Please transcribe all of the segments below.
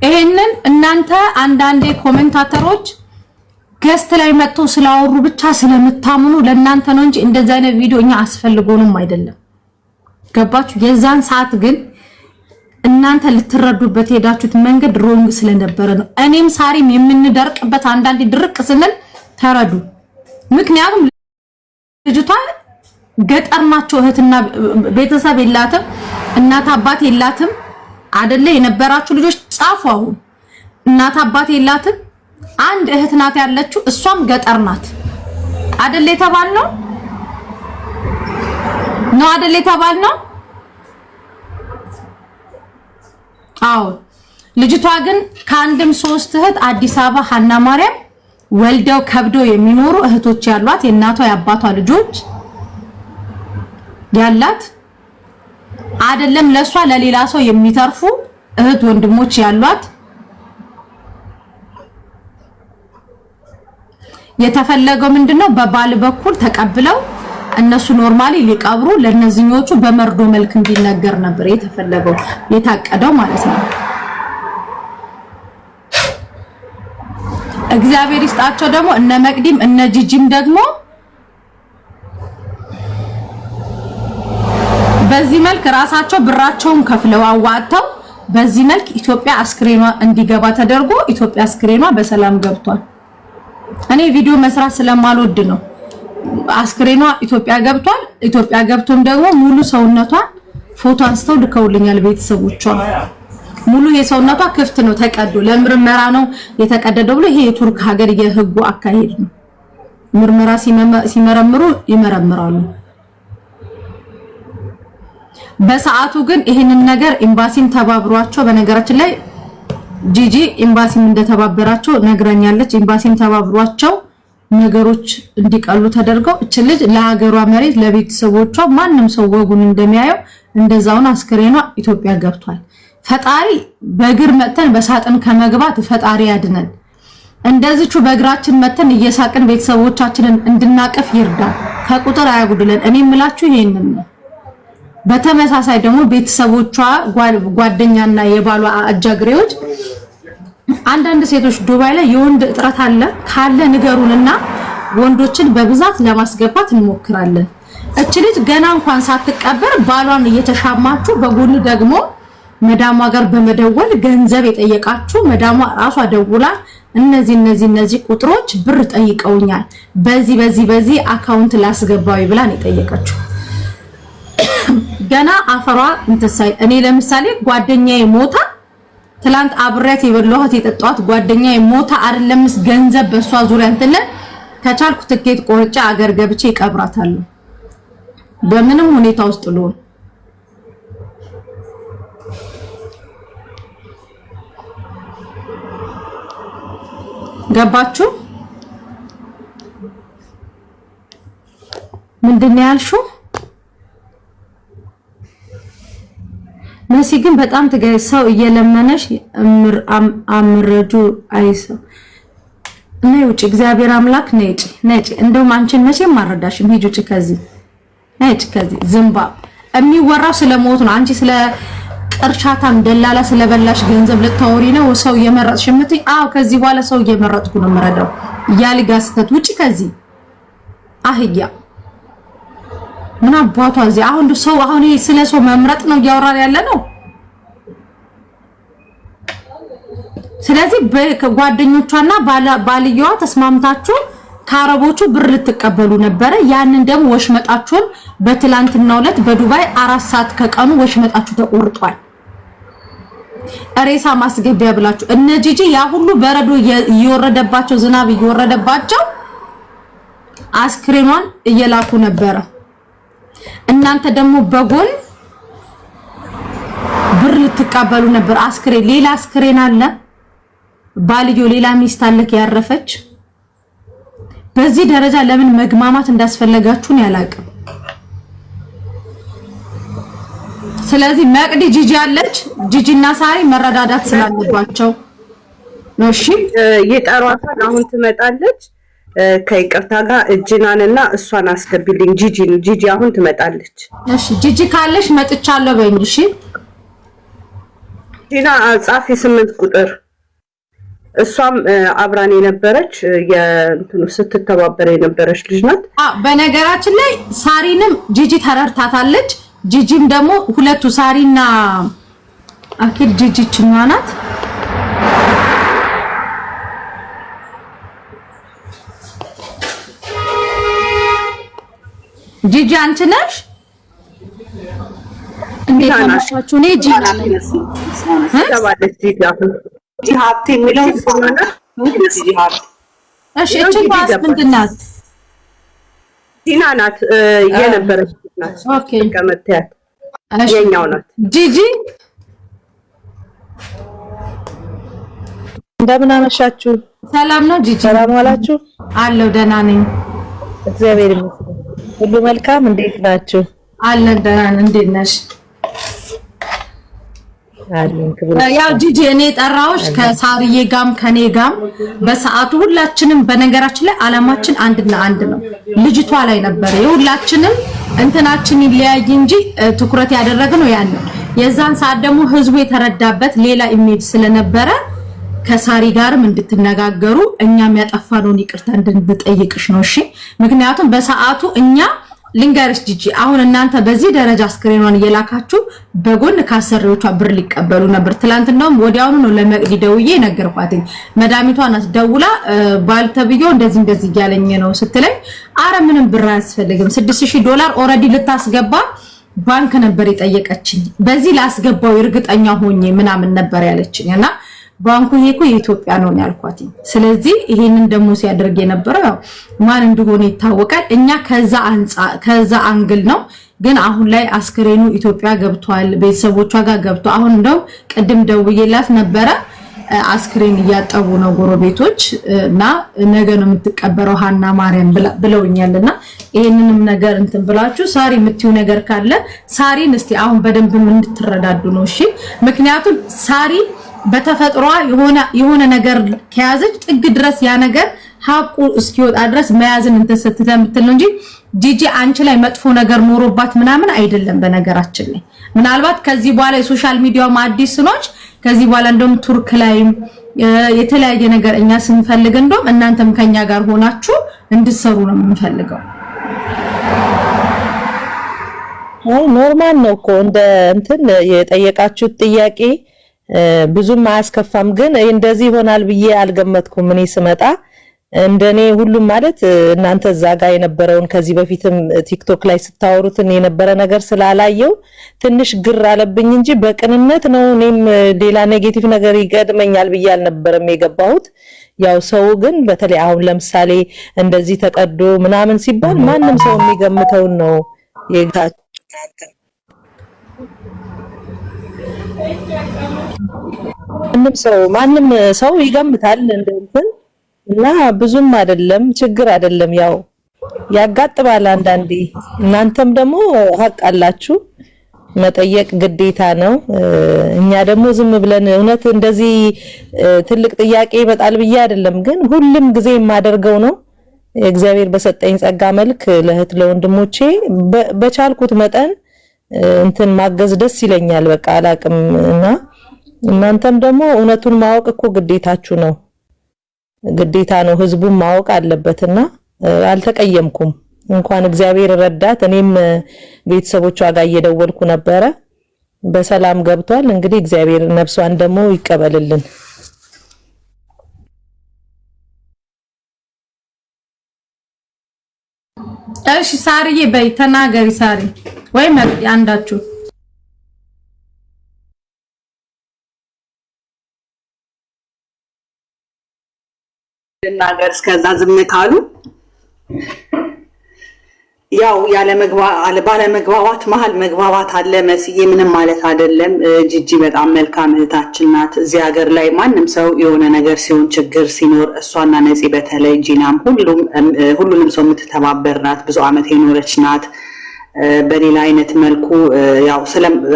ይሄንን እናንተ አንዳንዴ ኮሜንታተሮች ገስት ላይ መጥቶ ስላወሩ ብቻ ስለምታምኑ ለእናንተ ነው እንጂ እንደዛ አይነት ቪዲዮ እኛ አስፈልጎንም አይደለም። ገባችሁ? የዛን ሰዓት ግን እናንተ ልትረዱበት ሄዳችሁት መንገድ ሮንግ ስለነበረ ነው። እኔም ሳሪም የምንደርቅበት አንዳንዴ ድርቅ ስንል ተረዱ። ምክንያቱም ልጅቷ ገጠር ናቸው፣ እህትና ቤተሰብ የላትም፣ እናት አባት የላትም አይደለ? የነበራችሁ ልጆች ጻፉ። አሁን እናት አባት የላትም፣ አንድ እህት ናት ያለችው፣ እሷም ገጠር ናት አይደለ? የተባልነው ነው አይደለ? የተባልነው አዎ። ልጅቷ ግን ከአንድም ሶስት እህት አዲስ አበባ ሀና ማርያም ወልደው ከብደው የሚኖሩ እህቶች ያሏት የእናቷ የአባቷ ልጆች ያላት አይደለም። ለሷ ለሌላ ሰው የሚተርፉ እህት ወንድሞች ያሏት። የተፈለገው ምንድነው? በባል በኩል ተቀብለው እነሱ ኖርማሊ ሊቀብሩ ለነዚህኞቹ በመርዶ መልክ እንዲነገር ነበር የተፈለገው የታቀደው ማለት ነው። እግዚአብሔር ይስጣቸው ደግሞ እነ መቅዲም እነ ጂጂም ደግሞ በዚህ መልክ ራሳቸው ብራቸውን ከፍለው አዋጥተው በዚህ መልክ ኢትዮጵያ አስክሬኗ እንዲገባ ተደርጎ ኢትዮጵያ አስክሬኗ በሰላም ገብቷል። እኔ ቪዲዮ መስራት ስለማልወድ ነው። አስክሬኗ ኢትዮጵያ ገብቷል። ኢትዮጵያ ገብቶም ደግሞ ሙሉ ሰውነቷን ፎቶ አንስተው ልከውልኛል ቤተሰቦቿ። ሙሉ የሰውነቷ ክፍት ነው፣ ተቀዶ ለምርመራ ነው የተቀደደው ብሎ ይሄ የቱርክ ሀገር የህጉ አካሄድ ነው። ምርመራ ሲመረምሩ ይመረምራሉ። በሰዓቱ ግን ይሄንን ነገር ኤምባሲም ተባብሯቸው፣ በነገራችን ላይ ጂጂ ኤምባሲም እንደተባበራቸው ነግራኛለች። ኤምባሲም ተባብሯቸው ነገሮች እንዲቀሉ ተደርገው እች ልጅ ለሀገሯ መሬት ለቤተሰቦቿ ማንም ሰው ወጉን እንደሚያየው እንደዛውን አስክሬኗ ኢትዮጵያ ገብቷል። ፈጣሪ በእግር መተን በሳጥን ከመግባት ፈጣሪ ያድነን። እንደዚቹ በእግራችን መተን እየሳቅን ቤተሰቦቻችንን እንድናቀፍ ይርዳል፣ ከቁጥር አያጉድለን። እኔ የምላችሁ ይሄንን ነው። በተመሳሳይ ደግሞ ቤተሰቦቿ ጓደኛና የባሏ አጃግሬዎች አንዳንድ ሴቶች ዱባይ ላይ የወንድ እጥረት አለ ካለ ንገሩንና ወንዶችን በብዛት ለማስገባት እንሞክራለን። እች ልጅ ገና እንኳን ሳትቀበር ባሏን እየተሻማችሁ በጎን ደግሞ መዳሟ ጋር በመደወል ገንዘብ የጠየቃችሁ መዳሟ ራሷ ደውላ እነዚህ ቁጥሮች ብር ጠይቀውኛል በዚህ አካውንት ላስገባው ብላን የጠየቀችው ገና አፈሯ እንትሳይ። እኔ ለምሳሌ ጓደኛዬ ሞታ ትላንት አብሬያት የበላኋት የጠጣኋት ጓደኛዬ ሞታ አይደለምስ ገንዘብ በሷ ዙሪያ እንትለ ከቻልኩ ትኬት ቆርጬ አገር ገብቼ ይቀብራታለሁ በምንም ሁኔታ ውስጥ ልሆን። ገባችሁ? ምንድነው ያልሽው? መሲ ግን በጣም ሰው እየለመነሽ አምረጁ አይሰው ነይ ውጪ፣ እግዚአብሔር አምላክ ነይ እንደውም አንቺን መቼም ማረዳሽም ሂጂ ውጪ ከዚህ ነይ ከዚህ ዝምባ የሚወራው ስለሞት ነው። አንቺ ስለ ቅርሻታም ደላላ ስለበላሽ ገንዘብ ልታወሪ ነው ሰው እየመረጥሽ የምትይ? አዎ ከዚህ በኋላ ሰው እየመረጥኩ ነው የምረዳው ያልጋስተት ውጪ ከዚህ አህያ ምን አባቷ እዚህ አሁን ሰው አሁን ይሄ ስለ ሰው መምረጥ ነው እያወራን ያለ ነው። ስለዚህ በጓደኞቿና ባልየዋ ተስማምታችሁ ከአረቦቹ ብር ልትቀበሉ ነበረ። ያንን ደግሞ ወሽመጣችሁን በትላንትናው ዕለት በዱባይ 4 ሰዓት ከቀኑ ወሽመጣችሁ ተቆርጧል። ሬሳ ማስገቢያ ብላችሁ እነ ጂጂ ያ ሁሉ በረዶ እየወረደባቸው ዝናብ እየወረደባቸው አስክሬኗን እየላኩ ነበረ እናንተ ደግሞ በጎን ብር ልትቀበሉ ነበር። አስክሬን ሌላ አስክሬን አለ፣ ባልዮ ሌላ ሚስት አለክ ያረፈች። በዚህ ደረጃ ለምን መግማማት እንዳስፈለጋችሁን ያላቅም። ስለዚህ መቅዲ ጂጂ አለች፣ ጂጂና ሳሪ መረዳዳት ስላለባቸው ነው። እሺ የጠሯታን አሁን ትመጣለች። ከይቅርታ ጋር እጅናንና እሷን አስገቢልኝ። ጂጂ አሁን ትመጣለች። እሺ ጂጂ ካለሽ መጥቻለሁ በይኝ። እሺ ጂና ጻፊ 8 ቁጥር እሷም አብራን የነበረች የእንትኑ ስትተባበር የነበረች ልጅ ናት። በነገራችን ላይ ሳሪንም ጂጂ ተረድታታለች። ጂጂም ደግሞ ሁለቱ ሳሪና አኪል ጂጂ ችኛናት። ጂጂ አንቺ ነሽ እንዴት አናሻችሁ? እኔ ጂጂ ተባለች። ጂጂ ሀብቴ የሚለው ስለሆነ ጂጂ ሀብቴ። እሺ እቺ ባስ ምንድን ናት? ዲና ናት የነበረች ናት። ኦኬ ከመታያት የኛው ናት ጂጂ። እንደምን አመሻችሁ? ሰላም ነው ጂጂ? ሰላም ዋላችሁ? አለው ደህና ነኝ እግዚአብሔር ይመስገን። ሁሉ መልካም። እንዴት ናችሁ? አለን ደህና ነን። እንዴት ነሽ? ያው ጂጂ እኔ ጠራውሽ ከሳርዬ ጋም ከኔ ጋም በሰዓቱ ሁላችንም በነገራችን ላይ አላማችን አንድና አንድ ነው። ልጅቷ ላይ ነበር የሁላችንም እንትናችን ይለያይ እንጂ ትኩረት ያደረግነው ያን ነው። የዛን ሰዓት ደግሞ ህዝቡ የተረዳበት ሌላ ኢሜጅ ስለነበረ ከሳሪ ጋርም እንድትነጋገሩ እኛም ያጠፋነውን ይቅርታ እንድንጠይቅሽ ነው። እሺ ምክንያቱም በሰዓቱ እኛ ልንገርሽ ጂጂ አሁን እናንተ በዚህ ደረጃ አስክሬኗን እየላካችሁ በጎን ካሰሪዎቿ ብር ሊቀበሉ ነበር። ትላንትናም ወዲያውኑ ነው ለመቅዲ ደውዬ ነገርኳትኝ። መዳሚቷ ናት ደውላ ባልተብየው እንደዚህ እያለኝ ነው ስትለኝ አረ ምንም ብር አያስፈልግም $6000 ኦሬዲ ልታስገባ ባንክ ነበር የጠየቀችኝ። በዚህ ላስገባው እርግጠኛ ሆኜ ምናምን ነበር ያለችኝና ባንኩ ይሄ እኮ የኢትዮጵያ ነው ያልኳት። ስለዚህ ይሄንን ደግሞ ሲያደርግ የነበረው ማን እንደሆነ ይታወቃል። እኛ ከዛ አንግል ነው። ግን አሁን ላይ አስክሬኑ ኢትዮጵያ ገብቷል፣ ቤተሰቦቿ ጋር ገብቷል። አሁን እንደው ቅድም ደውዬላት ነበረ አስክሬን እያጠቡ ነው ጎረቤቶች እና ነገ ነው የምትቀበረው ሃና ማርያም ብለውኛልና ይሄንንም ነገር እንትን ብላችሁ ሳሪ የምትዩ ነገር ካለ ሳሪን እስቲ አሁን በደንብ እንድትረዳዱ ነው። እሺ ምክንያቱም ሳሪ በተፈጥሯ የሆነ ነገር ከያዘች ጥግ ድረስ ያ ነገር ሀቁ እስኪወጣ ድረስ መያዝን እንተሰተተ የምትል ነው እንጂ ጂጂ አንቺ ላይ መጥፎ ነገር ኖሮባት ምናምን አይደለም። በነገራችን ላይ ምናልባት ከዚህ በኋላ የሶሻል ሚዲያው አዲስ ስኖች ከዚህ በኋላ እንደውም ቱርክ ላይም የተለያየ ነገር እኛ ስንፈልግ እንደውም እናንተም ከኛ ጋር ሆናችሁ እንድትሰሩ ነው የምንፈልገው። ኖርማል ነው እኮ እንደ እንትን የጠየቃችሁት ጥያቄ ብዙም አያስከፋም። ግን እንደዚህ ይሆናል ብዬ አልገመትኩም። እኔ ስመጣ እንደኔ ሁሉም ማለት እናንተ እዛ ጋር የነበረውን ከዚህ በፊትም ቲክቶክ ላይ ስታወሩትን የነበረ ነገር ስላላየው ትንሽ ግር አለብኝ እንጂ በቅንነት ነው። እኔም ሌላ ኔጌቲቭ ነገር ይገድመኛል ብዬ አልነበረም የገባሁት። ያው ሰው ግን በተለይ አሁን ለምሳሌ እንደዚህ ተቀዶ ምናምን ሲባል ማንም ሰው የሚገምተውን ነው የጋት ማንም ሰው ይገምታል እንደንትን እና ብዙም አይደለም ችግር አይደለም። ያው ያጋጥማል አንዳንዴ። እናንተም ደግሞ ሀቅ አላችሁ፣ መጠየቅ ግዴታ ነው። እኛ ደግሞ ዝም ብለን እውነት እንደዚህ ትልቅ ጥያቄ ይመጣል ብዬ አይደለም፣ ግን ሁሉም ጊዜ የማደርገው ነው። እግዚአብሔር በሰጠኝ ጸጋ መልክ ለእህት ለወንድሞቼ በቻልኩት መጠን እንትን ማገዝ ደስ ይለኛል። በቃ አላቅም እና እናንተም ደግሞ እውነቱን ማወቅ እኮ ግዴታችሁ ነው፣ ግዴታ ነው። ህዝቡን ማወቅ አለበትና አልተቀየምኩም። እንኳን እግዚአብሔር ረዳት። እኔም ቤተሰቦቿ ጋር እየደወልኩ ነበረ፣ በሰላም ገብቷል። እንግዲህ እግዚአብሔር ነፍሷን ደግሞ ይቀበልልን። እሺ ሳርዬ በይ ተናገሪ። ሳሪ ወይ መርጥ አንዳችሁ ልናገር እስከዛ ዝም ካሉ ያው ባለመግባባት መሀል መግባባት አለ መስዬ ምንም ማለት አይደለም። ጂጂ በጣም መልካም እህታችን ናት። እዚህ ሀገር ላይ ማንም ሰው የሆነ ነገር ሲሆን ችግር ሲኖር እሷና ነፂ በተለይ ጂናም ሁሉንም ሰው የምትተባበር ናት። ብዙ አመት የኖረች ናት። በሌላ አይነት መልኩ ያው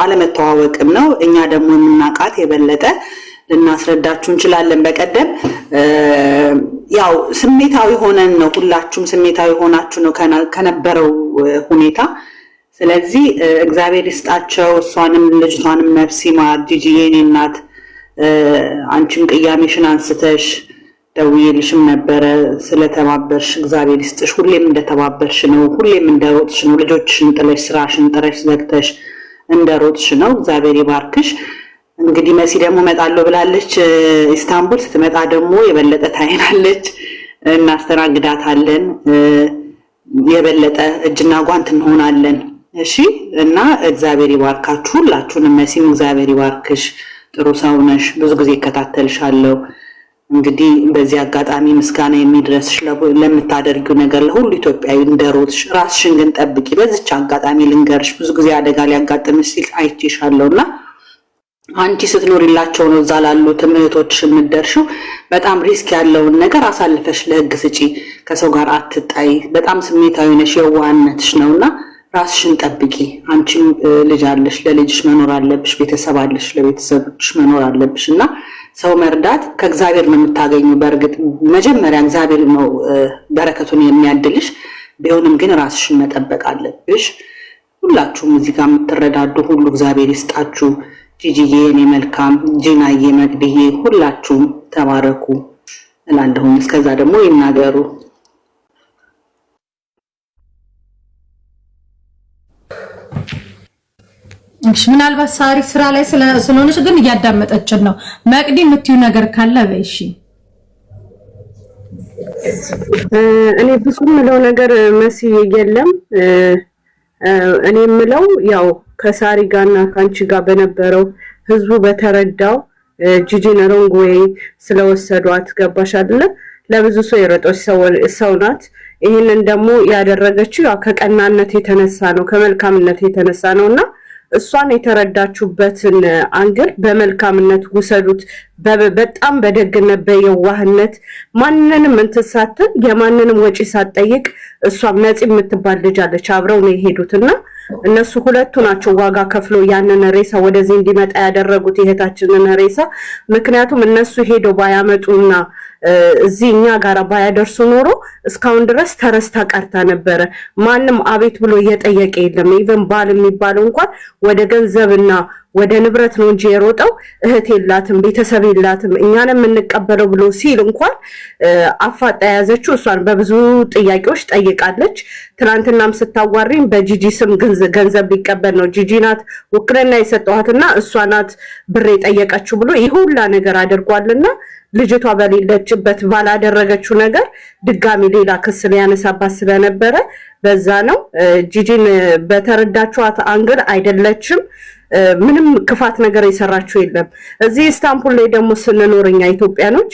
አለመተዋወቅም ነው። እኛ ደግሞ የምናውቃት የበለጠ ልናስረዳችሁ እንችላለን። በቀደም ያው ስሜታዊ ሆነን ነው፣ ሁላችሁም ስሜታዊ ሆናችሁ ነው ከነበረው ሁኔታ። ስለዚህ እግዚአብሔር ይስጣቸው፣ እሷንም ልጅቷንም ነፍስ ይማር። ጂጂ የኔ እናት አንቺም ቅያሜሽን አንስተሽ ደውዬልሽም ነበረ። ስለተባበርሽ እግዚአብሔር ይስጥሽ። ሁሌም እንደተባበርሽ ነው፣ ሁሌም እንደሮጥሽ ነው። ልጆችሽን ጥለሽ ስራሽን ጥለሽ ዘግተሽ እንደሮጥሽ ነው። እግዚአብሔር ይባርክሽ። እንግዲህ መሲ ደግሞ መጣለሁ ብላለች ኢስታንቡል። ስትመጣ ደግሞ የበለጠ ታይናለች፣ እናስተናግዳታለን፣ የበለጠ እጅና ጓንት እንሆናለን። እሺ። እና እግዚአብሔር ይባርካችሁ ሁላችሁንም። መሲም እግዚአብሔር ይባርክሽ፣ ጥሩ ሰው ነሽ፣ ብዙ ጊዜ እከታተልሻለሁ። እንግዲህ በዚህ አጋጣሚ ምስጋና የሚድረስሽ ለምታደርጊው ነገር ለሁሉ ኢትዮጵያዊ እንደሮጥሽ። ራስሽን ግን ጠብቂ። በዚች አጋጣሚ ልንገርሽ፣ ብዙ ጊዜ አደጋ ሊያጋጥምሽ ሲል አይቼሻለሁና አንቺ ስትኖሪላቸው ነው እዛ ላሉት እህቶችሽ የምትደርሺው። በጣም ሪስክ ያለውን ነገር አሳልፈሽ ለህግ ስጪ። ከሰው ጋር አትጣይ። በጣም ስሜታዊ ነሽ፣ የዋህነትሽ ነውና ራስሽን ጠብቂ። አንቺም ልጅ አለሽ፣ ለልጅሽ መኖር አለብሽ። ቤተሰብ አለሽ፣ ለቤተሰቦችሽ መኖር አለብሽ። እና ሰው መርዳት ከእግዚአብሔር ነው የምታገኙ። በእርግጥ መጀመሪያ እግዚአብሔር ነው በረከቱን የሚያድልሽ። ቢሆንም ግን ራስሽን መጠበቅ አለብሽ። ሁላችሁም እዚህ ጋር የምትረዳዱ ሁሉ እግዚአብሔር ይስጣችሁ። ጂጂዬ የኔ መልካም፣ ጂናዬ፣ መቅድዬ ሁላችሁም ተባረኩ እላለሁ። እስከዛ ደግሞ ይናገሩ። እሺ፣ ምናልባት ሳሪ ስራ ላይ ስለሆነች ግን እያዳመጠችን ነው። መቅዲ የምትዩ ነገር ካለ በእሺ። እኔ ብዙ ምለው ነገር መሲ የለም። እኔ ምለው ያው ከሳሪ ጋርና ካንቺ ጋር በነበረው ህዝቡ በተረዳው ጂጂን ሮንግ ዌይ ስለወሰዷት ገባሽ አይደለ? ለብዙ ሰው የረጠች ሰው ናት። ይሄንን ደግሞ ያደረገችው ያው ከቀናነት የተነሳ ነው፣ ከመልካምነት የተነሳ ነውና እሷን የተረዳችሁበትን አንግል በመልካምነት ውሰዱት። በጣም በደግነት በየዋህነት ማንንም እንትሳተን የማንንም ወጪ ሳትጠይቅ እሷም ነፂ የምትባል ልጅ አለች፣ አብረው ነው የሄዱትና እነሱ ሁለቱ ናቸው ዋጋ ከፍሎ ያንን ሬሳ ወደዚህ እንዲመጣ ያደረጉት የእህታችንን ሬሳ። ምክንያቱም እነሱ ሄደው ባያመጡና እዚህ እኛ ጋር ባያደርሱ ኖሮ እስካሁን ድረስ ተረስታ ቀርታ ነበረ። ማንም አቤት ብሎ እየጠየቀ የለም። ኢቨን ባል የሚባለው እንኳን ወደ ገንዘብና ወደ ንብረት ነው እንጂ የሮጠው እህት የላትም ቤተሰብ የላትም እኛን የምንቀበለው ብሎ ሲል እንኳን አፋጣ ያዘችው። እሷን በብዙ ጥያቄዎች ጠይቃለች። ትናንትናም ስታዋሪኝ በጂጂ ስም ገንዘብ ሊቀበል ነው ጂጂ ናት ውክልና የሰጠኋትና እሷ ናት ብር የጠየቀችው ብሎ ይሁላ ነገር አድርጓልና ልጅቷ በሌለችበት ባላደረገችው ነገር ድጋሚ ሌላ ክስ ሊያነሳባት ስለነበረ በዛ ነው። ጂጂን በተረዳችኋት አንግል አይደለችም። ምንም ክፋት ነገር የሰራችው የለም። እዚህ ኢስታንቡል ላይ ደግሞ ስንኖርኛ ኢትዮጵያኖች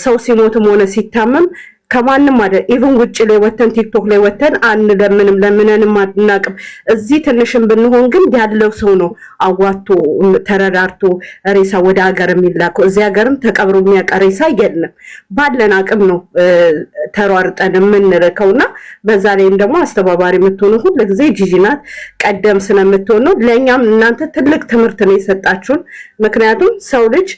ሰው ሲሞትም ሆነ ሲታመም ከማንም አይደል ኢቭን ውጭ ላይ ወተን ቲክቶክ ላይ ወተን ለምንንም አናቅም። እዚህ ትንሽም ብንሆን ግን ያለው ሰው ነው አዋቶ ተረዳርቶ ሬሳ ወደ ሀገር የሚላከው። እዚህ ሀገርም ተቀብሮ የሚያውቅ ሬሳ የለም። ባለን አቅም ነው ተሯርጠን የምንልከውና በዛ ላይም ደግሞ አስተባባሪ የምትሆኑ ሁሉ ጊዜ ጂጂ ናት። ቀደም ስለምትሆኑ ለኛም እናንተ ትልቅ ትምህርት ነው የሰጣችሁን። ምክንያቱም ሰው ልጅ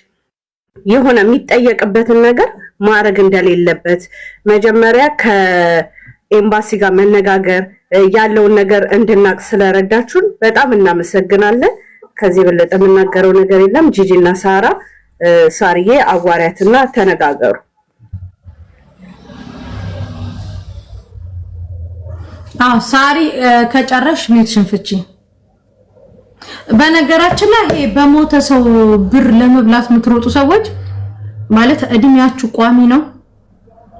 የሆነ የሚጠየቅበትን ነገር ማድረግ እንደሌለበት መጀመሪያ ከኤምባሲ ጋር መነጋገር ያለውን ነገር እንድናቅ ስለረዳችሁን በጣም እናመሰግናለን። ከዚህ በለጠ የምናገረው ነገር የለም። ጂጂና ሳርዬ አዋሪያትና ተነጋገሩ። ሳሪ ከጨረሽ ሚትሽን ፍቺ። በነገራችን ላይ ይሄ በሞተ ሰው ብር ለመብላት የምትሮጡ ሰዎች ማለት እድሜያችሁ ቋሚ ነው?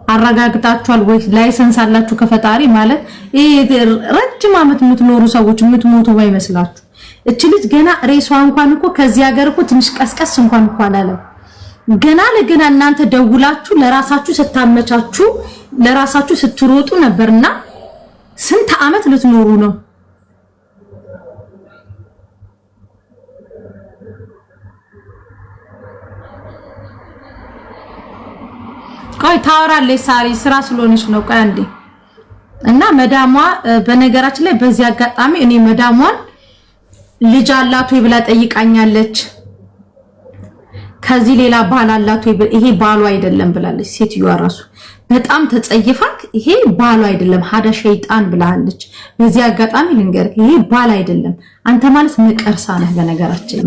አረጋግጣችኋል ወይ? ላይሰንስ አላችሁ ከፈጣሪ? ማለት ይሄ ረጅም ዓመት የምትኖሩ ሰዎች የምትሞቱ ባይመስላችሁ። እቺ ልጅ ገና ሬሷ እንኳን እኮ ከዚህ ሀገር እኮ ትንሽ ቀስቀስ እንኳን አላለም። ገና ለገና እናንተ ደውላችሁ ለራሳችሁ ስታመቻችሁ ለራሳችሁ ስትሮጡ ነበርና ስንት ዓመት ልትኖሩ ነው? ቆይ ታወራለች ሳሪ ስራ ስለሆነች ነው። ቆይ አንዴ እና መዳሟ በነገራችን ላይ በዚህ አጋጣሚ እኔ መዳሟን ልጅ አላት ወይ ብላ ጠይቃኛለች። ከዚህ ሌላ ባል አላት ወይ ይሄ ባሉ አይደለም ብላለች። ሴትዮዋ ራሱ በጣም ተጸይፋክ ይሄ ባሉ አይደለም ሀዳ ሸይጣን ብላለች። በዚህ አጋጣሚ ልንገርህ ይሄ ባል አይደለም አንተ ማለት ነቀርሳ ነህ በነገራችን